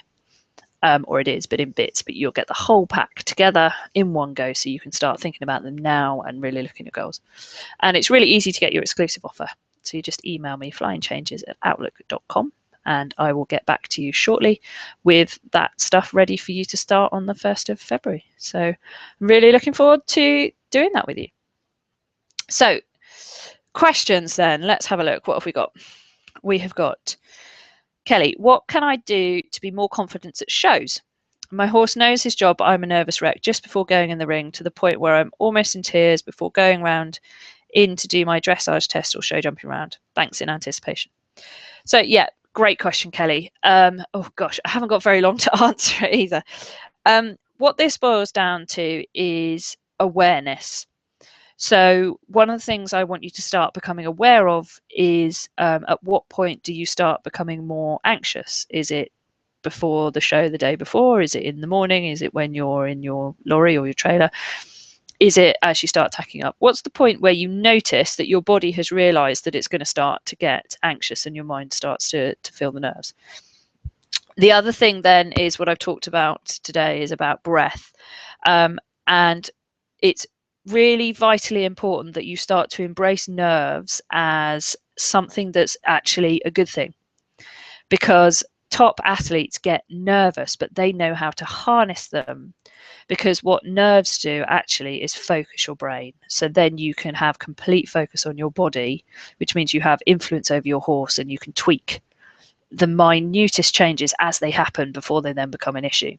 S1: Or it is, but in bits, but you'll get the whole pack together in one go, so you can start thinking about them now and really looking at goals. And it's really easy to get your exclusive offer. So you just email me flyingchanges@outlook.com, and I will get back to you shortly with that stuff ready for you to start on the 1st of February. So I'm really looking forward to doing that with you. So questions then, let's have a look. What have we got? We have got, Kelly, what can I do to be more confident at shows? My horse knows his job. I'm a nervous wreck just before going in the ring, to the point where I'm almost in tears before going round in to do my dressage test or show jumping round. Thanks in anticipation. So yeah, great question, Kelly. Oh gosh, I haven't got very long to answer it either. What this boils down to is awareness. So one of the things I want you to start becoming aware of is at what point do you start becoming more anxious? Is it before the show the day before? Is it in the morning? Is it when you're in your lorry or your trailer? Is it as you start tacking up? What's the point where you notice that your body has realized that it's going to start to get anxious and your mind starts to feel the nerves? The other thing then is what I've talked about today, is about breath. And it's really vitally important that you start to embrace nerves as something that's actually a good thing, because top athletes get nervous, but they know how to harness them, because what nerves do actually is focus your brain. So then you can have complete focus on your body, which means you have influence over your horse and you can tweak the minutest changes as they happen before they then become an issue.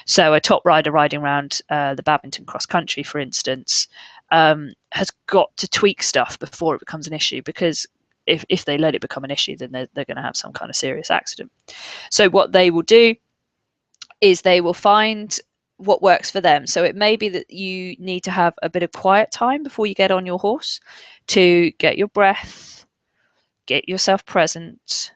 S1: So a top rider riding around the badminton cross country, for instance, has got to tweak stuff before it becomes an issue, because if they let it become an issue, then they're going to have some kind of serious accident. So what they will do is they will find what works for them. So it may be that you need to have a bit of quiet time before you get on your horse to get your breath, get yourself present.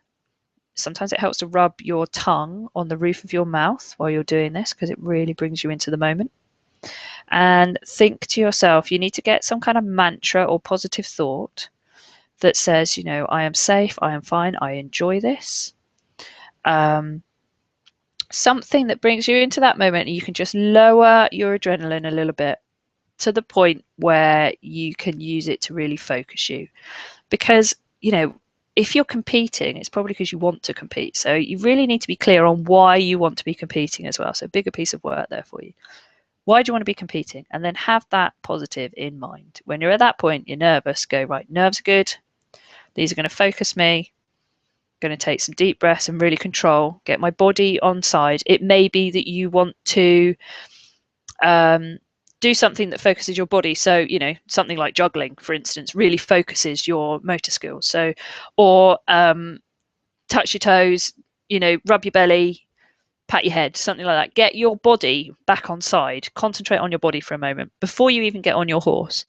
S1: Sometimes it helps to rub your tongue on the roof of your mouth while you're doing this, because it really brings you into the moment. and think to yourself, you need to get some kind of mantra or positive thought that says, you know, I am safe, I am fine, I enjoy this. Something that brings you into that moment, and you can just lower your adrenaline a little bit to the point where you can use it to really focus you. Because, you know, if you're competing, it's probably because you want to compete. So you really need to be clear on why you want to be competing as well. So bigger piece of work there for you. Why do you want to be competing? And then have that positive in mind. When you're at that point, you're nervous, go, right, nerves are good. These are going to focus me. I'm going to take some deep breaths and really control, get my body on side. It may be that you want to do something that focuses your body. So, you know, something like juggling, for instance, really focuses your motor skills. So, or touch your toes, you know, rub your belly, pat your head, something like that. Get your body back on side. Concentrate on your body for a moment before you even get on your horse.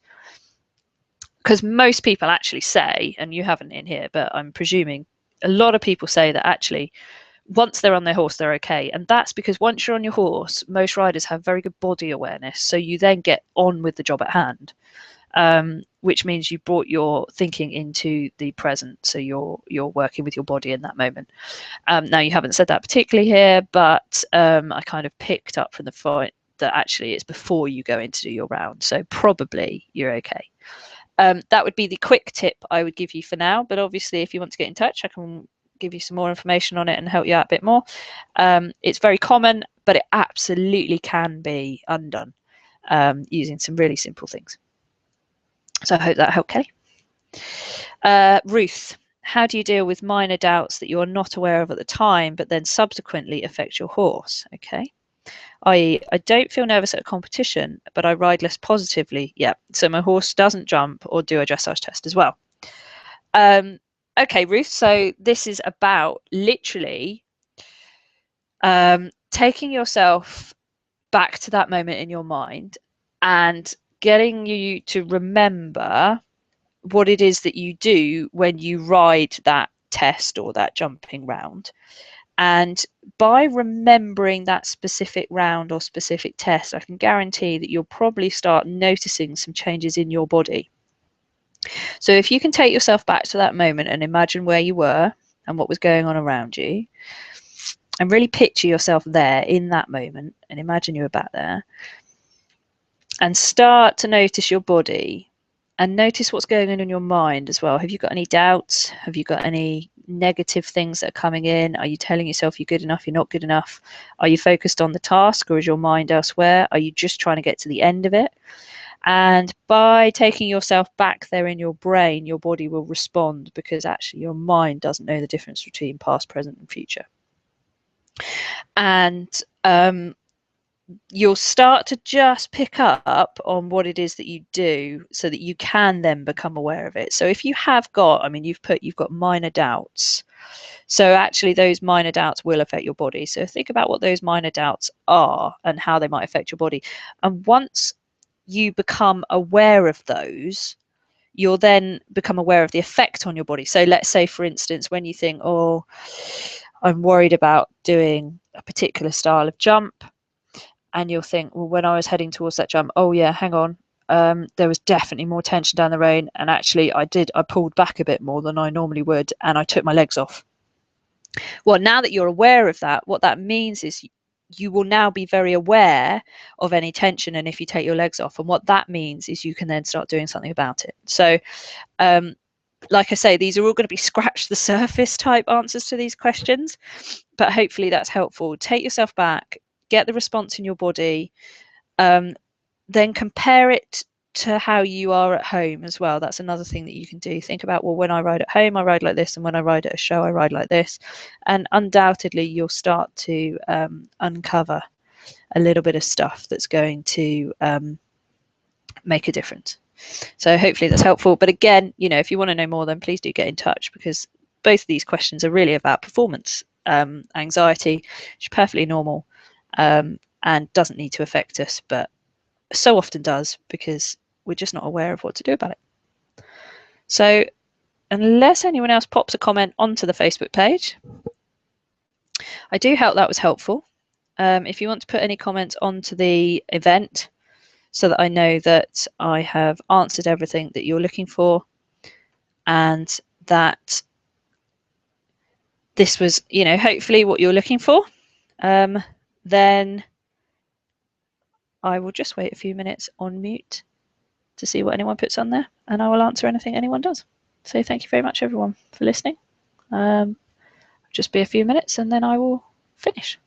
S1: Because most people actually say, and you haven't in here, but I'm presuming a lot of people say that actually once they're on their horse, they're okay. And that's because once you're on your horse, most riders have very good body awareness. So you then get on with the job at hand, which means you brought your thinking into the present. So you're working with your body in that moment. Now, you haven't said that particularly here, but I kind of picked up from the point that actually it's before you go in to do your round. So probably you're okay. That would be the quick tip I would give you for now. But obviously, if you want to get in touch, I can give you some more information on it and help you out a bit more. It's very common, but it absolutely can be undone using some really simple things. So I hope that helped, Kelly. Ruth, how do you deal with minor doubts that you are not aware of at the time, but then subsequently affect your horse? Okay. I don't feel nervous at a competition, but I ride less positively. Yeah, so my horse doesn't jump or do a dressage test as well. Okay, Ruth, so this is about literally taking yourself back to that moment in your mind and getting you to remember what it is that you do when you ride that test or that jumping round. And by remembering that specific round or specific test, I can guarantee that you'll probably start noticing some changes in your body. So if you can take yourself back to that moment and imagine where you were and what was going on around you, and really picture yourself there in that moment and imagine you were back there, and start to notice your body and notice what's going on in your mind as well. Have you got any doubts? Have you got any negative things that are coming in? Are you telling yourself you're good enough, you're not good enough? Are you focused on the task, or is your mind elsewhere? Are you just trying to get to the end of it? And by taking yourself back there in your brain, your body will respond, because actually your mind doesn't know the difference between past, present, and future. And you'll start to just pick up on what it is that you do so that you can then become aware of it. So if you have got, I mean, you've got minor doubts. So actually those minor doubts will affect your body. So think about what those minor doubts are and how they might affect your body. And once you become aware of those, you'll then become aware of the effect on your body. So let's say, for instance, when you think, oh, I'm worried about doing a particular style of jump, and you'll think, well, when I was heading towards that jump, oh yeah, hang on, there was definitely more tension down the road, and actually I pulled back a bit more than I normally would, and I took my legs off. Well, now that you're aware of that, what that means is you will now be very aware of any tension, and if you take your legs off, and what that means is you can then start doing something about it. So like I say, these are all going to be scratch the surface type answers to these questions, but hopefully that's helpful. Take yourself back, get the response in your body, then compare it to how you are at home as well. That's another thing that you can do. Think about, well, when I ride at home, I ride like this, and when I ride at a show, I ride like this. And undoubtedly, you'll start to uncover a little bit of stuff that's going to make a difference. So hopefully that's helpful. But again, you know, if you want to know more, then please do get in touch, because both of these questions are really about performance anxiety, which is perfectly normal and doesn't need to affect us, but so often does, because we're just not aware of what to do about it. So unless anyone else pops a comment onto the Facebook page, I do hope that was helpful. If you want to put any comments onto the event, so that I know that I have answered everything that you're looking for, and that this was, you know, hopefully what you're looking for, then I will just wait a few minutes on mute to see what anyone puts on there, and I will answer anything anyone does. So thank you very much, everyone, for listening. Just be a few minutes and then I will finish.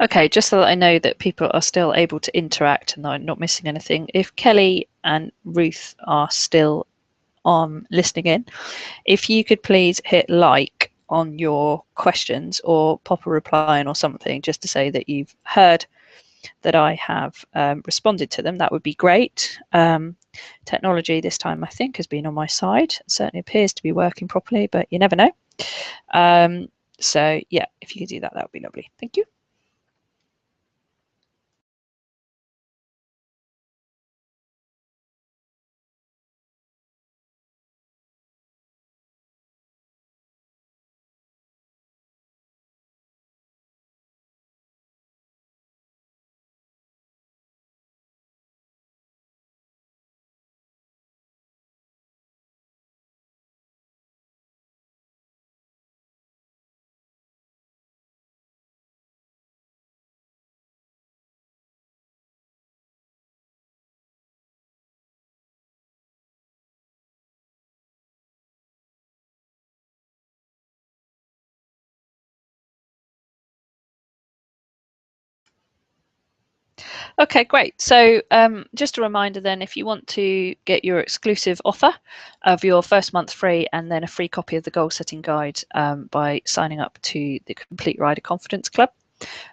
S1: Okay, just so that I know that people are still able to interact and I'm not missing anything, if Kelly and Ruth are still on listening in, if you could please hit like on your questions or pop a reply in or something just to say that you've heard that I have responded to them, that would be great. Technology this time I think has been on my side. It certainly appears to be working properly, but you never know. So yeah, if you could do that, that would be lovely. Thank you. Okay, great. So just a reminder then, if you want to get your exclusive offer of your first month free and then a free copy of the goal setting guide by signing up to the Complete Rider Confidence Club,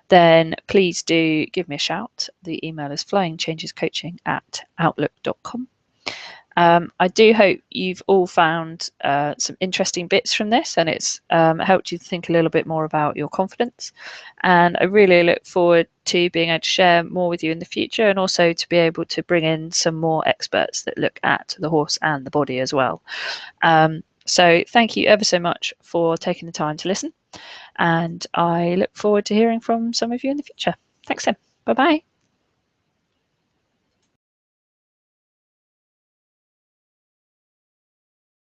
S1: then please do give me a shout. The email is flyingchangescoaching@outlook.com. I do hope you've all found some interesting bits from this, and it's helped you think a little bit more about your confidence. And I really look forward to being able to share more with you in the future, and also to be able to bring in some more experts that look at the horse and the body as well. So thank you ever so much for taking the time to listen, and I look forward to hearing from some of you in the future. Thanks, Tim. Bye-bye.